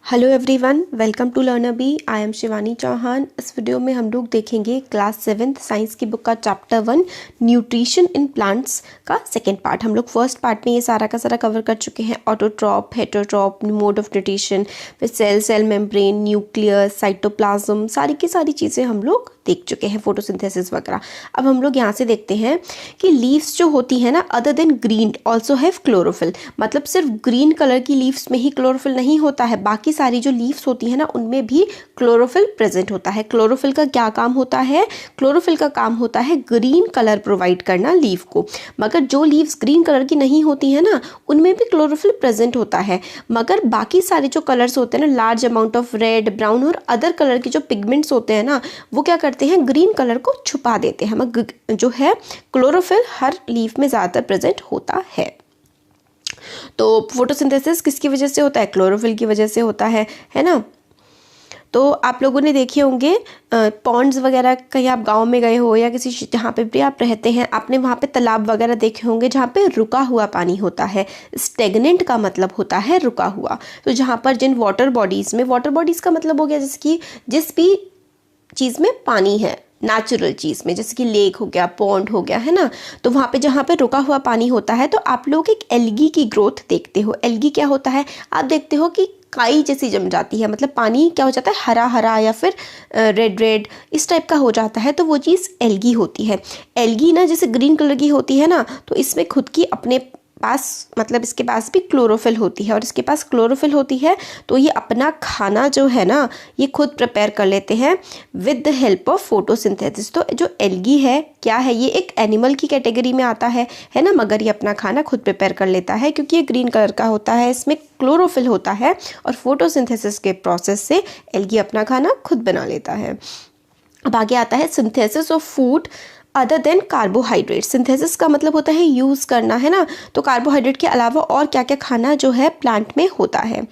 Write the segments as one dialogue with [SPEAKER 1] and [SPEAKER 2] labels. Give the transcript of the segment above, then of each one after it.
[SPEAKER 1] Hello everyone, welcome to learner B. I am Shivani Chauhan. इस video में हम लोग देखेंगे क्लास 7th साइंस की बुक का चैप्टर 1 न्यूट्रिशन इन प्लांट्स का सेकेंड पार्ट। हम लोग फर्स्ट पार्ट में ये सारा का सारा कवर कर चुके हैं। ऑटोट्रॉप, हेटरोट्रॉप, मोड ऑफ न्यूट्रिशन, फिर सेल मेम्ब्रेन, न्यूक्लियस, साइटोप्लाज्म, सारी की सारी चीज़ें हम लोग देख चुके हैं, फोटोसिंथेसिस वगैरह। अब हम लोग यहाँ से देखते हैं कि लीव्स जो होती है ना, other than green also have chlorophyll. मतलब सिर्फ ग्रीन कलर की लीव्स में ही क्लोरोफिल नहीं होता है, बाकी सारी जो लीव्स होती है ना उनमें भी क्लोरोफिल प्रेजेंट होता है। क्लोरोफिल का क्या काम होता है? क्लोरोफिल का काम होता है ग्रीन कलर प्रोवाइड करना लीव को। मगर जो लीव्स ग्रीन कलर की नहीं होती है ना, उनमें भी क्लोरोफिल प्रेजेंट होता है। मगर बाकी सारे जो कलर्स होते हैं ना, large amount of red, brown और अदर कलर के जो पिगमेंट्स होते हैं ना, वो क्या करते हैं? ग्रीन कलर को छुपा देते हैं। मगर जो है क्लोरोफिल हर लीफ में ज़्यादातर प्रेजेंट होता है। तो फोटोसिंथेसिस किसकी वजह से होता है? क्लोरोफिल की वजह से होता है ना। तो आप लोगों ने देखे होंगे पॉन्ड्स वगैरह, कहीं आप गांव में गए हो या किसी जहाँ पे भी आप रहते हैं, आपने वहाँ पे तालाब वगैरह देखे होंगे जहाँ पे रुका हुआ पानी होता है। स्टेगनेंट का मतलब होता है रुका हुआ। तो जहाँ पर जिन वाटर बॉडीज़ का मतलब हो गया जैसे कि जिस भी चीज़ में पानी है, नेचुरल चीज़ में, जैसे कि लेक हो गया, पॉन्ड हो गया, है ना। तो वहाँ पे जहाँ पे रुका हुआ पानी होता है, तो आप लोग एक एल्गी की ग्रोथ देखते हो। एल्गी क्या होता है? आप देखते हो कि काई जैसी जम जाती है, मतलब पानी क्या हो जाता है? हरा हरा या फिर रेड इस टाइप का हो जाता है। तो वो चीज़ एल्गी होती है। एल्गी ना जैसे ग्रीन कलर की होती है ना, तो इसमें खुद की अपने पास, मतलब इसके पास भी क्लोरोफिल होती है, और इसके पास क्लोरोफिल होती है तो ये अपना खाना जो है ना, ये खुद प्रिपेयर कर लेते हैं with the help of photosynthesis. तो जो एल्गी है क्या है? ये एक एनिमल की कैटेगरी में आता है ना, मगर ये अपना खाना खुद प्रिपेयर कर लेता है क्योंकि ये ग्रीन कलर का होता है, इसमें क्लोरोफिल होता है, और फोटोसिंथेसिस के प्रोसेस से एल्गी अपना खाना खुद बना लेता है। अब आगे आता है synthesis of food other than carbohydrate. Synthesis का मतलब होता है यूज़ करना, है ना। तो कार्बोहाइड्रेट के अलावा और क्या क्या खाना जो है प्लांट में होता है।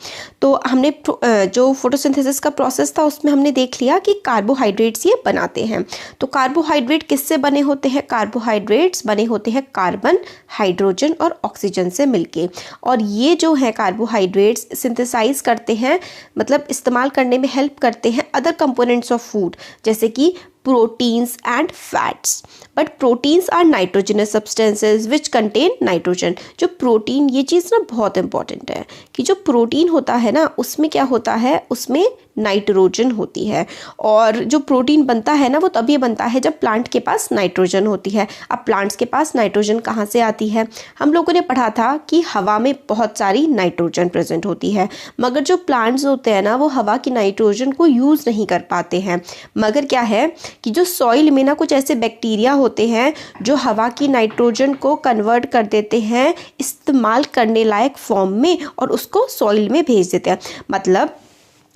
[SPEAKER 1] तो हमने जो फोटोसिंथेसिस का प्रोसेस था उसमें हमने देख लिया कि कार्बोहाइड्रेट्स ये बनाते हैं। तो कार्बोहाइड्रेट किससे बने होते हैं? कार्बोहाइड्रेट्स बने होते हैं कार्बन, हाइड्रोजन और ऑक्सीजन से मिलके। और ये जो है कार्बोहाइड्रेट्स सिंथेसाइज करते हैं, मतलब इस्तेमाल करने में हेल्प करते हैं अदर कंपोनेंट्स ऑफ फूड, जैसे कि proteins and fats. But proteins are nitrogenous substances which contain nitrogen. जो प्रोटीन, ये चीज़ ना बहुत इंपॉर्टेंट है कि जो प्रोटीन होता है ना उसमें क्या होता है? उसमें नाइट्रोजन होती है। और जो प्रोटीन बनता है ना वो तभी बनता है जब प्लांट के पास नाइट्रोजन होती है। अब प्लांट्स के पास नाइट्रोजन कहाँ से आती है? हम लोगों ने पढ़ा था कि हवा में बहुत सारी नाइट्रोजन प्रेजेंट होती है, मगर जो प्लांट्स होते हैं ना वो हवा की नाइट्रोजन को यूज़ नहीं कर पाते हैं। मगर क्या है कि जो सॉइल में ना कुछ ऐसे बैक्टीरिया होते हैं जो हवा की नाइट्रोजन को कन्वर्ट कर देते हैं इस्तेमाल करने लायक फॉर्म में, और उसको सॉइल में भेज देते हैं। मतलब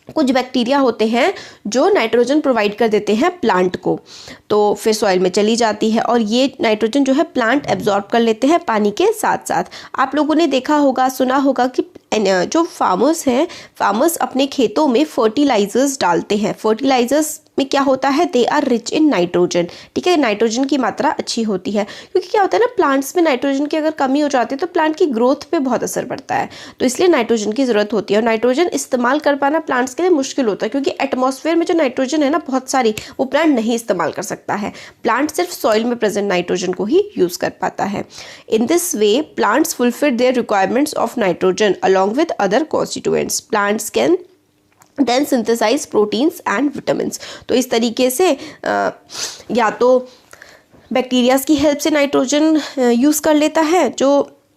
[SPEAKER 1] कुछ बैक्टीरिया होते हैं जो नाइट्रोजन प्रोवाइड कर देते हैं प्लांट को, तो फिर सॉइल में चली जाती है, और ये नाइट्रोजन जो है प्लांट एब्जॉर्ब कर लेते हैं पानी के साथ साथ। आप लोगों ने देखा होगा, सुना होगा कि जो फार्मर्स अपने खेतों में फर्टिलाइजर्स डालते हैं। फर्टिलाइजर्स में क्या होता है? They are rich in nitrogen. ठीक है, नाइट्रोजन की मात्रा अच्छी होती है, क्योंकि क्या होता है ना, प्लांट्स में नाइट्रोजन की अगर कमी हो जाती है तो प्लांट की ग्रोथ पे बहुत असर पड़ता है। तो इसलिए नाइट्रोजन की ज़रूरत होती है, और नाइट्रोजन इस्तेमाल कर पाना प्लांट्स के लिए मुश्किल होता है, क्योंकि एटमॉस्फेयर में जो नाइट्रोजन है ना बहुत सारी, वो प्लांट नहीं इस्तेमाल कर सकता है। प्लांट सिर्फ सॉइल में प्रेजेंट नाइट्रोजन को ही यूज़ कर पाता है। In this way plants fulfil their requirements of nitrogen along with other constituents. Plants can then synthesise proteins and vitamins. तो इस तरीके से या तो बैक्टीरियाज की हेल्प से नाइट्रोजन यूज़ कर लेता है जो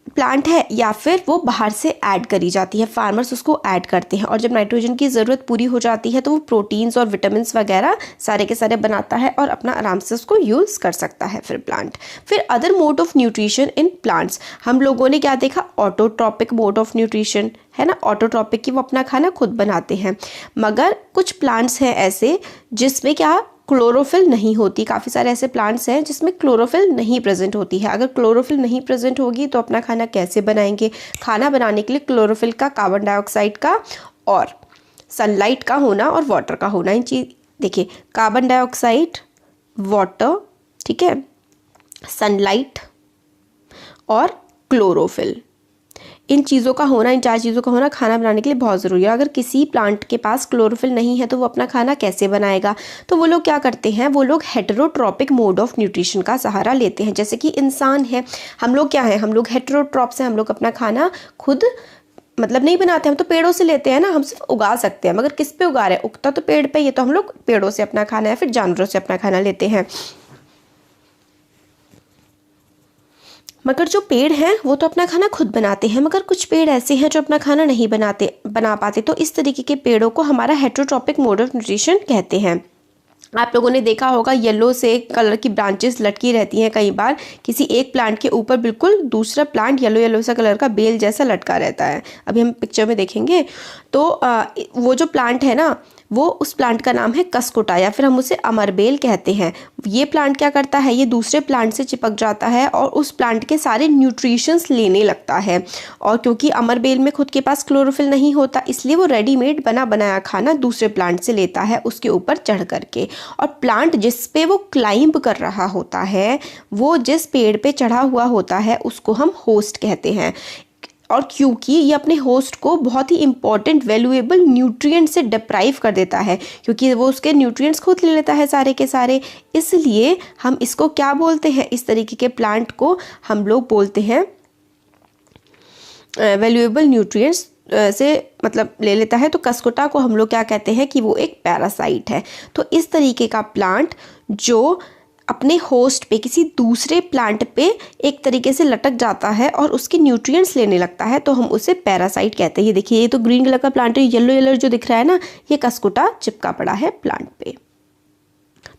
[SPEAKER 1] प्लांट है, या फिर वो बाहर से ऐड करी जाती है, फार्मर्स उसको ऐड करते हैं, और जब नाइट्रोजन की ज़रूरत पूरी हो जाती है तो वो प्रोटीन्स और विटामिन्स वगैरह सारे के सारे बनाता है और अपना आराम से उसको यूज़ कर सकता है फिर प्लांट। फिर other mode of nutrition in plants, हम लोगों ने क्या देखा? ऑटोट्रॉपिक मोड ऑफ न्यूट्रिशन, है ना। ऑटोट्रॉपिक की वो अपना खाना खुद बनाते हैं, मगर कुछ प्लांट्स हैं ऐसे जिसमें क्या क्लोरोफिल नहीं होती। काफ़ी सारे ऐसे प्लांट्स हैं जिसमें क्लोरोफिल नहीं प्रेजेंट होती है। अगर क्लोरोफिल नहीं प्रेजेंट होगी तो अपना खाना कैसे बनाएंगे? खाना बनाने के लिए क्लोरोफिल का, कार्बन डाइऑक्साइड का और सनलाइट का होना और वाटर का होना, इन चीज़ देखिए, कार्बन डाइऑक्साइड, वाटर, ठीक है, सनलाइट और क्लोरोफिल, इन चीज़ों का होना, इन 4 चीज़ों का होना खाना बनाने के लिए बहुत ज़रूरी है। अगर किसी प्लांट के पास क्लोरोफिल नहीं है तो वो अपना खाना कैसे बनाएगा? तो वो लोग क्या करते हैं, वो लोग हेटेरोट्रॉपिक मोड ऑफ न्यूट्रिशन का सहारा लेते हैं। जैसे कि इंसान है, हम लोग क्या है, हम लोग हेटेरोट्रॉप्स हैं, हम लोग अपना खाना खुद मतलब नहीं बनाते, हम तो पेड़ों से लेते हैं ना, हम सिर्फ उगा सकते हैं, मगर किस पे उगा रहे हैं? उगता तो पेड़ पे, ये तो हम लोग पेड़ों से अपना खाना या फिर जानवरों से अपना खाना लेते हैं। मगर जो पेड़ हैं वो तो अपना खाना खुद बनाते हैं, मगर कुछ पेड़ ऐसे हैं जो अपना खाना नहीं बना पाते, तो इस तरीके के पेड़ों को हमारा हेटेरोट्रॉपिक मोड ऑफ न्यूट्रिशन कहते हैं। आप लोगों ने देखा होगा येलो से कलर की ब्रांचेस लटकी रहती हैं कई बार, किसी एक प्लांट के ऊपर बिल्कुल दूसरा प्लांट येलो येलो सा कलर का बेल जैसा लटका रहता है। अभी हम पिक्चर में देखेंगे तो वो जो प्लांट है ना, वो उस प्लांट का नाम है कसकुटा या फिर हम उसे अमरबेल कहते हैं। ये प्लांट क्या करता है, ये दूसरे प्लांट से चिपक जाता है और उस प्लांट के सारे न्यूट्रिशंस लेने लगता है। और क्योंकि अमरबेल में खुद के पास क्लोरोफिल नहीं होता, इसलिए वो रेडीमेड बना बनाया खाना दूसरे प्लांट से लेता है उसके ऊपर चढ़ करके। और प्लांट जिस पे वो क्लाइंब कर रहा होता है, वो जिस पेड़ पे चढ़ा हुआ होता है, उसको हम होस्ट कहते हैं। और क्योंकि ये अपने होस्ट को बहुत ही इंपॉर्टेंट वैल्यूएबल न्यूट्रिएंट से डिप्राइव कर देता है, क्योंकि वो उसके न्यूट्रिएंट्स खुद ले लेता है सारे के सारे, इसलिए हम इसको क्या बोलते हैं, इस तरीके के प्लांट को हम लोग बोलते हैं वैल्यूएबल न्यूट्रिएंट्स से मतलब ले लेता है। तो कसकुटा को हम लोग क्या कहते हैं कि वो एक पैरासाइट है। तो इस तरीके का प्लांट जो अपने होस्ट पे किसी दूसरे प्लांट पे एक तरीके से लटक जाता है और उसके न्यूट्रिएंट्स लेने लगता है, तो हम उसे पैरासाइट कहते हैं। ये देखिए, ये तो ग्रीन कलर का प्लांट है, येलो येलो जो दिख रहा है ना, ये कसकुटा चिपका पड़ा है प्लांट पे।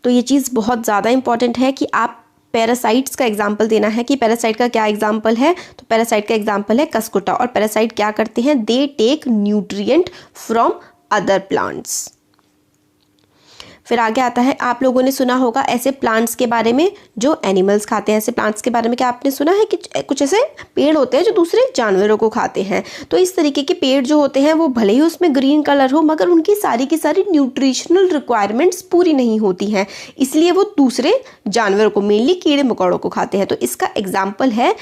[SPEAKER 1] तो ये चीज़ बहुत ज़्यादा इंपॉर्टेंट है कि आप पैरासाइट्स का एग्जाम्पल देना है कि पैरासाइट का क्या एग्जाम्पल है। तो पैरासाइट का एग्जाम्पल है कसकुटा। और पैरासाइट क्या करते हैं, they take nutrient from other plants. फिर आगे आता है, आप लोगों ने सुना होगा ऐसे प्लांट्स के बारे में जो एनिमल्स खाते हैं। ऐसे प्लांट्स के बारे में क्या आपने सुना है कि कुछ ऐसे पेड़ होते हैं जो दूसरे जानवरों को खाते हैं। तो इस तरीके के पेड़ जो होते हैं वो भले ही उसमें ग्रीन कलर हो, मगर उनकी सारी की सारी न्यूट्रिशनल रिक्वायरमेंट्स पूरी नहीं होती हैं, इसलिए वो दूसरे जानवरों को, मेनली कीड़े मकोड़ों को खाते हैं। तो इसका एग्जाम्पल है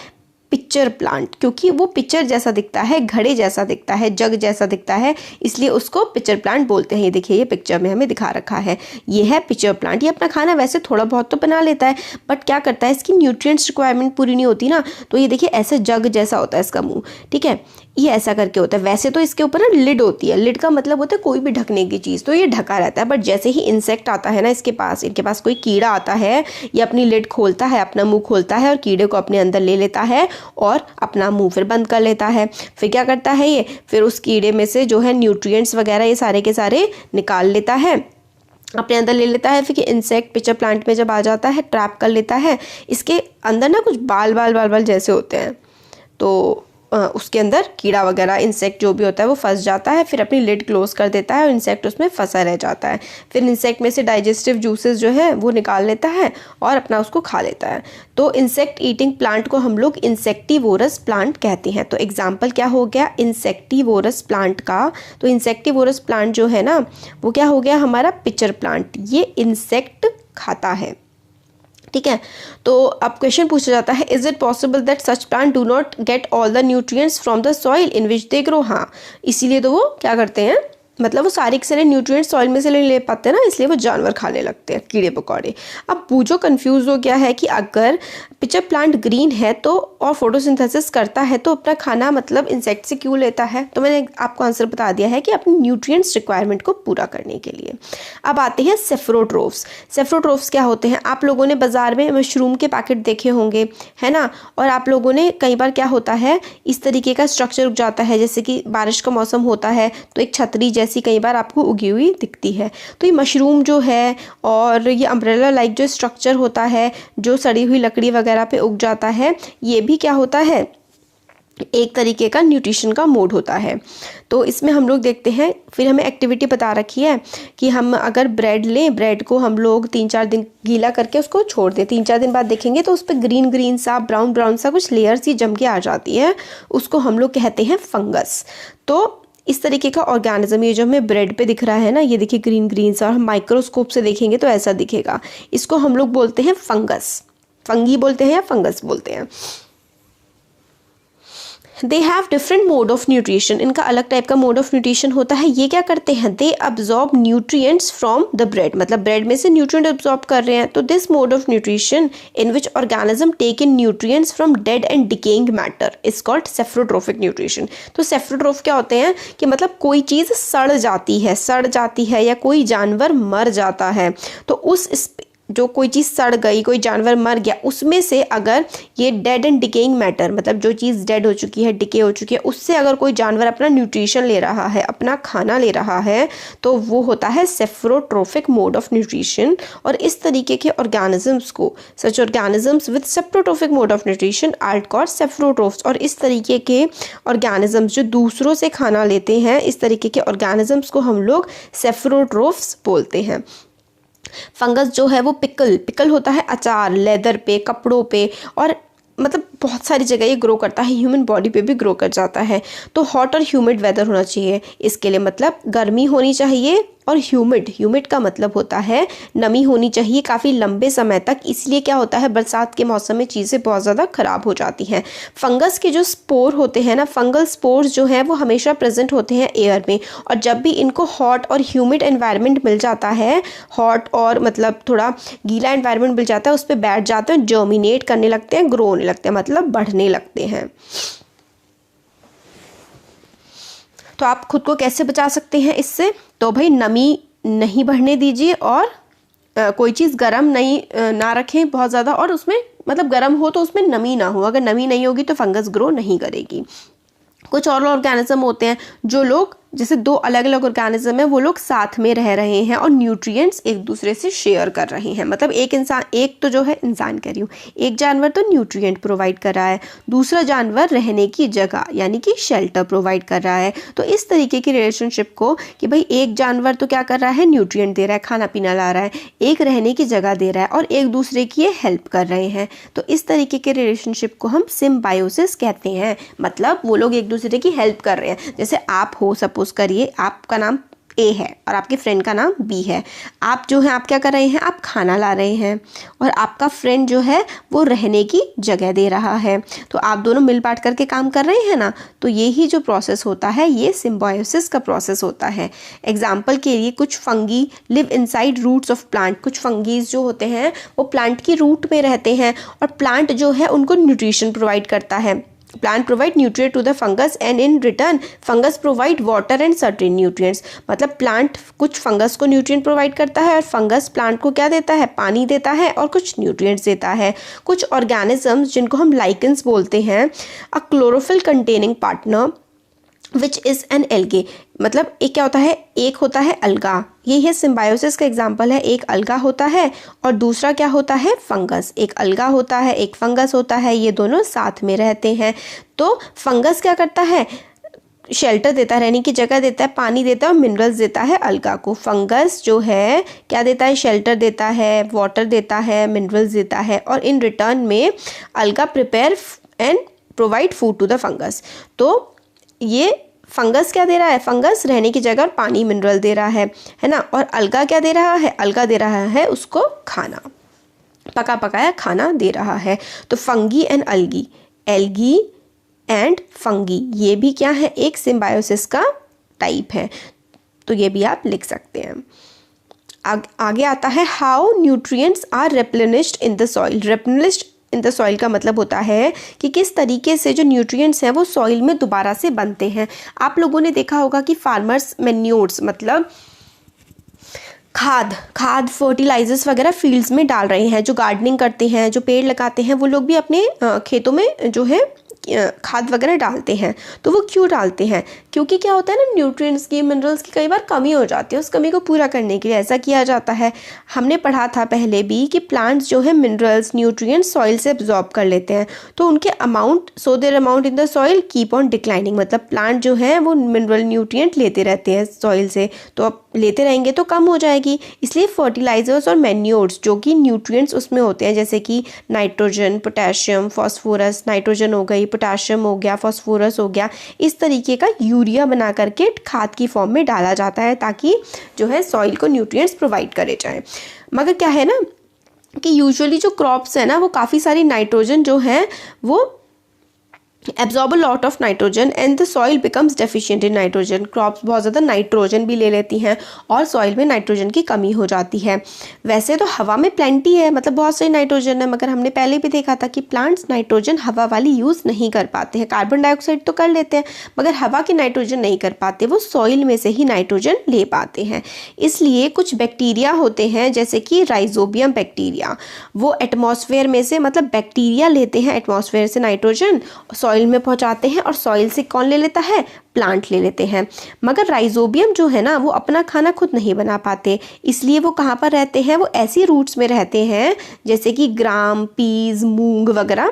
[SPEAKER 1] पिक्चर प्लांट, क्योंकि वो पिक्चर जैसा दिखता है, घड़े जैसा दिखता है, जग जैसा दिखता है, इसलिए उसको पिक्चर प्लांट बोलते हैं। ये देखिए, ये पिक्चर में हमें दिखा रखा है, ये है पिक्चर प्लांट। ये अपना खाना वैसे थोड़ा बहुत तो बना लेता है, बट क्या करता है, इसकी न्यूट्रिएंट्स रिक्वायरमेंट पूरी नहीं होती ना। तो ये देखिए, ऐसे जग जैसा होता है इसका मुंह, ठीक है, ये ऐसा करके होता है। वैसे तो इसके ऊपर ना लिड होती है, लिड का मतलब होता है कोई भी ढकने की चीज़, तो ये ढका रहता है। बट जैसे ही इंसेक्ट आता है ना इसके पास, इनके पास कोई कीड़ा आता है, ये अपनी लिड खोलता है, अपना मुंह खोलता है और कीड़े को अपने अंदर ले लेता है और अपना मुंह फिर बंद कर लेता है। फिर क्या करता है ये, फिर उस कीड़े में से जो है न्यूट्रिएंट्स वगैरह ये सारे के सारे निकाल लेता है, अपने अंदर ले लेता है। फिर इंसेक्ट पिक्चर प्लांट में जब आ जाता है, ट्रैप कर लेता है। इसके अंदर ना कुछ बाल बाल बाल बाल जैसे होते हैं, तो उसके अंदर कीड़ा वगैरह इंसेक्ट जो भी होता है वो फंस जाता है। फिर अपनी लिड क्लोज कर देता है और इंसेक्ट उसमें फंसा रह जाता है। फिर इंसेक्ट में से डाइजेस्टिव जूसेस जो है वो निकाल लेता है और अपना उसको खा लेता है। तो इंसेक्ट ईटिंग प्लांट को हम लोग इंसेक्टिवोरस प्लांट कहते हैं। तो एग्जाम्पल क्या हो गया इंसेक्टिवोरस प्लांट का। तो इंसेक्टिवोरस प्लांट जो है ना, वो क्या हो गया हमारा पिक्चर प्लांट, ये इंसेक्ट खाता है, ठीक है। तो अब क्वेश्चन पूछा जाता है, is it possible that such plant do not get all the nutrients from the soil in which they grow. हाँ, इसीलिए तो वो क्या करते हैं, मतलब वो सारे के सारे न्यूट्रिएंट्स सॉइल में से नहीं ले पाते हैं ना, इसलिए वो जानवर खाने लगते हैं, कीड़े पकौड़े। अब बूझो कंफ्यूज हो गया है कि अगर पिक्चर प्लांट ग्रीन है तो और फोटोसिंथेसिस करता है तो अपना खाना मतलब इंसेक्ट से क्यों लेता है। तो मैंने आपको आंसर बता दिया है कि अपनी न्यूट्रिएंट्स रिक्वायरमेंट को पूरा करने के लिए। अब आते हैं सेफ्रोट्रोफ्स। सेफ्रोट्रोफ्स क्या होते हैं, आप लोगों ने बाजार में मशरूम के पैकेट देखे होंगे, है ना। और आप लोगों ने कई बार क्या होता है, इस तरीके का स्ट्रक्चर उग जाता है, जैसे कि बारिश का मौसम होता है तो एक छतरी जैसी कई बार आपको उगी हुई दिखती है। तो ये मशरूम जो है और ये अम्ब्रेला लाइक जो स्ट्रक्चर होता है जो सड़ी हुई लकड़ी वगैरह पे उग जाता है, ये भी क्या होता है, एक तरीके का न्यूट्रिशन का मोड होता है। तो इसमें हम लोग देखते हैं, फिर हमें एक्टिविटी बता रखी है कि हम अगर ब्रेड लें, ब्रेड को हम लोग 3-4 दिन गीला करके उसको छोड़ दें। 3-4 दिन बाद देखेंगे तो उस पर ग्रीन ग्रीन सा ब्राउन ब्राउन सा कुछ लेयर सी जम के आ जाती है, उसको हम लोग कहते हैं फंगस। तो इस तरीके का ऑर्गेनिज्म ये जो हमें ब्रेड पे दिख रहा है ना, ये देखिए ग्रीन ग्रीन सा, और हम माइक्रोस्कोप से देखेंगे तो ऐसा दिखेगा। इसको हम लोग बोलते हैं फंगस, फंगी बोलते हैं या फंगस बोलते हैं, they have different mode of nutrition, इनका अलग टाइप का मोड ऑफ न्यूट्रिशन होता है। ये क्या करते हैं, they absorb nutrients from the bread, मतलब ब्रेड में से न्यूट्रिएंट अब्जॉर्ब कर रहे हैं। तो this mode of nutrition in which organism take in nutrients from dead and decaying matter is called saprotrophic nutrition. तो सेफ्रोट्रोफ क्या होते हैं कि मतलब कोई चीज़ सड़ जाती है या कोई जानवर मर जाता है, तो उस जो कोई चीज़ सड़ गई, कोई जानवर मर गया, उसमें से अगर ये डेड एंड डिकेइंग मैटर, मतलब जो चीज़ डेड हो चुकी है, डिके हो चुकी है, उससे अगर कोई जानवर अपना न्यूट्रिशन ले रहा है, अपना खाना ले रहा है, तो वो होता है सेफ्रोट्रोफिक मोड ऑफ न्यूट्रिशन। और इस तरीके के ऑर्गेनिजम्स को, such organisms with saprotrophic mode of nutrition are called saprotrophs. और इस तरीके के ऑर्गेनिजम्स जो दूसरों से खाना लेते हैं, इस तरीके के ऑर्गेनिजम्स को हम लोग सेफ्रोट्रोफ्स बोलते हैं। फंगस जो है वो पिकल होता है अचार, लेदर पे, कपड़ों पे, और मतलब बहुत सारी जगह ये ग्रो करता है, ह्यूमन बॉडी पे भी ग्रो कर जाता है। तो हॉट और ह्यूमिड वेदर होना चाहिए इसके लिए, मतलब गर्मी होनी चाहिए, और ह्यूमिड का मतलब होता है नमी होनी चाहिए काफ़ी लंबे समय तक। इसलिए क्या होता है, बरसात के मौसम में चीज़ें बहुत ज़्यादा ख़राब हो जाती हैं। फंगस के जो स्पोर होते हैं ना, फंगल स्पोर्स जो हैं वो हमेशा प्रेजेंट होते हैं एयर में, और जब भी इनको हॉट और ह्यूमिड एनवायरनमेंट मिल जाता है, हॉट और मतलब थोड़ा गीला एनवायरनमेंट मिल जाता है, उस पर बैठ जाते हैं, जर्मिनेट करने लगते हैं, ग्रो होने लगते हैं, मतलब बढ़ने लगते हैं। तो आप खुद को कैसे बचा सकते हैं इससे, तो भाई नमी नहीं बढ़ने दीजिए, और कोई चीज़ गर्म नहीं ना रखें बहुत ज़्यादा, और उसमें मतलब गर्म हो तो उसमें नमी ना हो, अगर नमी नहीं होगी तो फंगस ग्रो नहीं करेगी। कुछ और ऑर्गेनिज्म होते हैं जो लोग, जैसे दो अलग अलग ऑर्गेनिज्म है, वो लोग साथ में रह रहे हैं और न्यूट्रिएंट्स एक दूसरे से शेयर कर रहे हैं। मतलब एक तो जो है इंसान कह रही हूँ, एक जानवर तो न्यूट्रिएंट प्रोवाइड कर रहा है, दूसरा जानवर रहने की जगह यानी कि शेल्टर प्रोवाइड कर रहा है। तो इस तरीके की रिलेशनशिप को कि भाई एक जानवर तो क्या कर रहा है, न्यूट्रिएंट दे रहा है, खाना पीना ला रहा है, एक रहने की जगह दे रहा है, और एक दूसरे की ये हेल्प कर रहे हैं। तो इस तरीके के रिलेशनशिप को हम सिम्बायोसिस कहते हैं, मतलब वो लोग एक दूसरे की हेल्प कर रहे हैं। जैसे आप हो, सपोज करिए आपका नाम ए है और आपके फ्रेंड का नाम बी है। आप जो है, आप क्या कर रहे हैं, आप खाना ला रहे हैं, और आपका फ्रेंड जो है वो रहने की जगह दे रहा है। तो आप दोनों मिल बांट करके काम कर रहे हैं ना। तो यही जो प्रोसेस होता है, ये सिम्बायोसिस का प्रोसेस होता है। एग्जाम्पल के लिए, कुछ fungi live inside roots of plant. कुछ फंगीज जो होते हैं वो प्लांट की रूट में रहते हैं, और प्लांट जो है उनको न्यूट्रिशन प्रोवाइड करता है। Plant provide nutrient to the fungus and in return fungus provide water and certain nutrients। मतलब प्लांट कुछ फंगस को न्यूट्रिएंट प्रोवाइड करता है, और फंगस प्लांट को क्या देता है, पानी देता है और कुछ न्यूट्रिएंट्स देता है। कुछ ऑर्गेनिजम्स जिनको हम लाइकेंस बोलते हैं, अ chlorophyll containing partner which is an algae. मतलब एक क्या होता है, एक होता है अलगा, ये है सिम्बायोसिस का एग्जाम्पल है। एक अलगा होता है और दूसरा क्या होता है, फंगस। एक अलगा होता है, एक फंगस होता है, ये दोनों साथ में रहते हैं। तो फंगस क्या करता है, शेल्टर देता है, रहने की जगह देता है, पानी देता है और मिनरल्स देता है अलगा को। फंगस जो है क्या देता है, शेल्टर देता है, वाटर देता है, मिनरल्स देता है, और इन रिटर्न में algae prepare and provide food to the fungus. तो ये फंगस क्या दे रहा है, फंगस रहने की जगह और पानी मिनरल दे रहा है ना। और अलगा क्या दे रहा है, अलगा दे रहा है उसको खाना, पका पकाया खाना दे रहा है। तो fungi and algae, algae and fungi, ये भी क्या है, एक सिम्बायोसिस का टाइप है। तो ये भी आप लिख सकते हैं। आगे आता है, how nutrients are replenished in the soil. Replenished in the soil का मतलब होता है कि किस तरीके से जो न्यूट्रिएंट्स हैं वो सॉइल में दोबारा से बनते हैं। आप लोगों ने देखा होगा कि फार्मर्स मैन्योर्स, मतलब खाद फर्टिलाइजर्स वगैरह फील्ड्स में डाल रहे हैं। जो गार्डनिंग करते हैं, जो पेड़ लगाते हैं, वो लोग भी अपने खेतों में जो है खाद वगैरह डालते हैं। तो वो क्यों डालते हैं, क्योंकि क्या होता है ना, न्यूट्रिएंट्स की, मिनरल्स की कई बार कमी हो जाती है। उस कमी को पूरा करने के लिए ऐसा किया जाता है। हमने पढ़ा था पहले भी कि प्लांट्स जो है मिनरल्स, न्यूट्रिएंट्स सॉइल से एब्जॉर्ब कर लेते हैं, तो उनके amount, so their amount in the soil keep on declining. मतलब प्लांट जो है वो मिनरल न्यूट्रिएंट लेते रहते हैं सॉइल से, तो अब लेते रहेंगे तो कम हो जाएगी। इसलिए फर्टिलाइजर्स और मैन्योर्स जो कि न्यूट्रिएंट्स उसमें होते हैं, जैसे कि नाइट्रोजन, पोटेशियम, फॉस्फोरस, नाइट्रोजन हो गई, पोटेशियम हो गया, फॉस्फोरस हो गया, इस तरीके का यूरिया बना करके खाद की फॉर्म में डाला जाता है, ताकि जो है सॉइल को न्यूट्रिएंट्स प्रोवाइड करे जाएं। मगर क्या है ना कि यूजुअली जो क्रॉप्स है ना, वो काफ़ी सारी नाइट्रोजन जो है वो absorb a lot of nitrogen and the soil becomes deficient in nitrogen. Crops बहुत ज़्यादा नाइट्रोजन भी ले लेती हैं और सॉइल में नाइट्रोजन की कमी हो जाती है। वैसे तो हवा में प्लेंटी है, मतलब बहुत सारी नाइट्रोजन है, मगर हमने पहले भी देखा था कि प्लांट्स नाइट्रोजन हवा वाली यूज़ नहीं कर पाते हैं। कार्बन डाइऑक्साइड तो कर लेते हैं मगर हवा की नाइट्रोजन नहीं कर पाते, वो सॉइल में से ही नाइट्रोजन ले पाते हैं। इसलिए कुछ बैक्टीरिया होते हैं जैसे कि राइजोबियम बैक्टीरिया, वो एटमॉस्फेयर में से, मतलब बैक्टीरिया लेते हैं एटमॉस्फेयर से नाइट्रोजन, सॉइल में पहुंचाते हैं और सॉइल से कौन ले लेता है, प्लांट ले लेते हैं। मगर राइजोबियम जो है ना वो अपना खाना खुद नहीं बना पाते, इसलिए वो कहाँ पर रहते हैं, वो ऐसी रूट्स में रहते हैं जैसे कि ग्राम, पीज, मूंग वगैरह,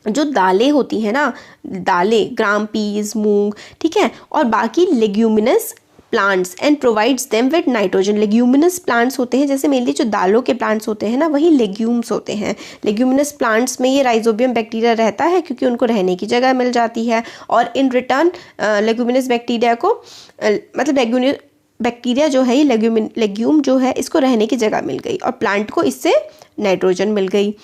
[SPEAKER 1] जो दालें होती हैं ना, दालें, ग्राम, पीज, मूंग, ठीक है, और बाकी leguminous plants and provides them with nitrogen. Leguminous plants होते हैं, जैसे मेनली जो दालों के प्लांट्स होते हैं ना वही लेग्यूम्स होते हैं। लेग्यूमिनस प्लांट्स में ये राइजोबियम बैक्टीरिया रहता है क्योंकि उनको रहने की जगह मिल जाती है, और इन रिटर्न लेग्यूमिनस बैक्टीरिया को मतलब बैक्टीरिया जो है ये लेग्यूम जो है इसको रहने की जगह मिल गई और प्लांट को इससे नाइट्रोजन मिल गई।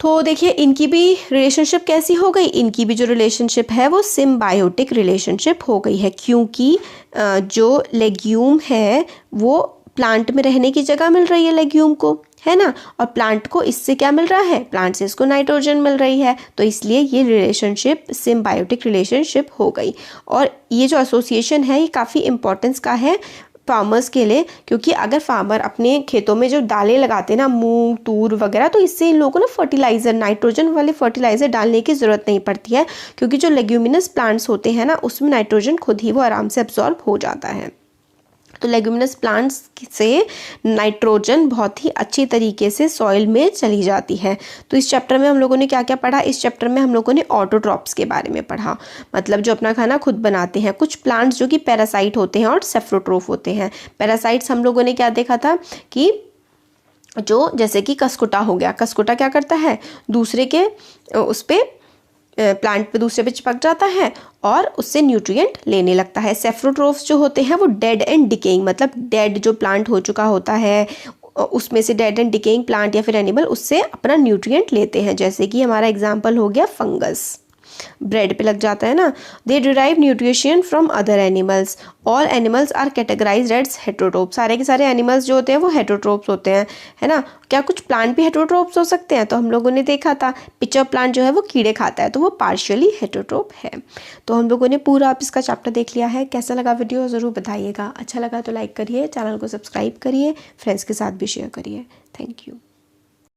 [SPEAKER 1] तो देखिए इनकी भी रिलेशनशिप कैसी हो गई, इनकी भी जो रिलेशनशिप है वो सिम्बायोटिक रिलेशनशिप हो गई है, क्योंकि जो लेग्यूम है वो प्लांट में रहने की जगह मिल रही है लेग्यूम को, है ना, और प्लांट को इससे क्या मिल रहा है, प्लांट से इसको नाइट्रोजन मिल रही है, तो इसलिए ये रिलेशनशिप सिम्बायोटिक रिलेशनशिप हो गई। और ये जो एसोसिएशन है ये काफ़ी इंपॉर्टेंस का है फार्मर्स के लिए, क्योंकि अगर फार्मर अपने खेतों में जो दालें लगाते हैं ना, मूंग, तूर वगैरह, तो इससे इन लोगों को ना फर्टिलाइज़र, नाइट्रोजन वाले फर्टिलाइज़र डालने की ज़रूरत नहीं पड़ती है, क्योंकि जो लेग्यूमिनस प्लांट्स होते हैं ना उसमें नाइट्रोजन खुद ही वो आराम से एब्जॉर्ब हो जाता है। तो लेग्यूमिनस प्लांट्स से नाइट्रोजन बहुत ही अच्छी तरीके से सॉइल में चली जाती है। तो इस चैप्टर में हम लोगों ने क्या क्या पढ़ा, इस चैप्टर में हम लोगों ने ऑटोट्रॉप्स के बारे में पढ़ा, मतलब जो अपना खाना खुद बनाते हैं। कुछ प्लांट्स जो कि पैरासाइट होते हैं और सेफ्रोट्रोफ होते हैं। पैरासाइट्स हम लोगों ने क्या देखा था कि जो जैसे कि कसकुटा हो गया, कसकुटा क्या करता है, दूसरे के उस पर प्लांट पे दूसरे पे चिपक जाता है और उससे न्यूट्रिएंट लेने लगता है। सेफ्रोट्रोफ्स जो होते हैं वो डेड एंड डिकेइंग, मतलब डेड जो प्लांट हो चुका होता है उसमें से डेड एंड डिकेइंग प्लांट या फिर एनिमल उससे अपना न्यूट्रिएंट लेते हैं, जैसे कि हमारा एग्जांपल हो गया फंगस, ब्रेड पे लग जाता है ना। They derive nutrition from other animals. All animals are categorised as heterotroph. सारे के सारे एनिमल्स जो होते हैं वो हेटेरोट्रोप्स होते हैं, है ना। क्या कुछ प्लांट भी हेटेरोट्रोप्स हो सकते हैं, तो हम लोगों ने देखा था पिचर प्लांट जो है वो कीड़े खाता है, तो वो पार्शियली हेटेरोट्रोप है। तो हम लोगों ने पूरा आप इसका चैप्टर देख लिया है। कैसा लगा वीडियो ज़रूर बताइएगा, अच्छा लगा तो लाइक करिए, चैनल को सब्सक्राइब करिए, फ्रेंड्स के साथ भी शेयर करिए। Thank you.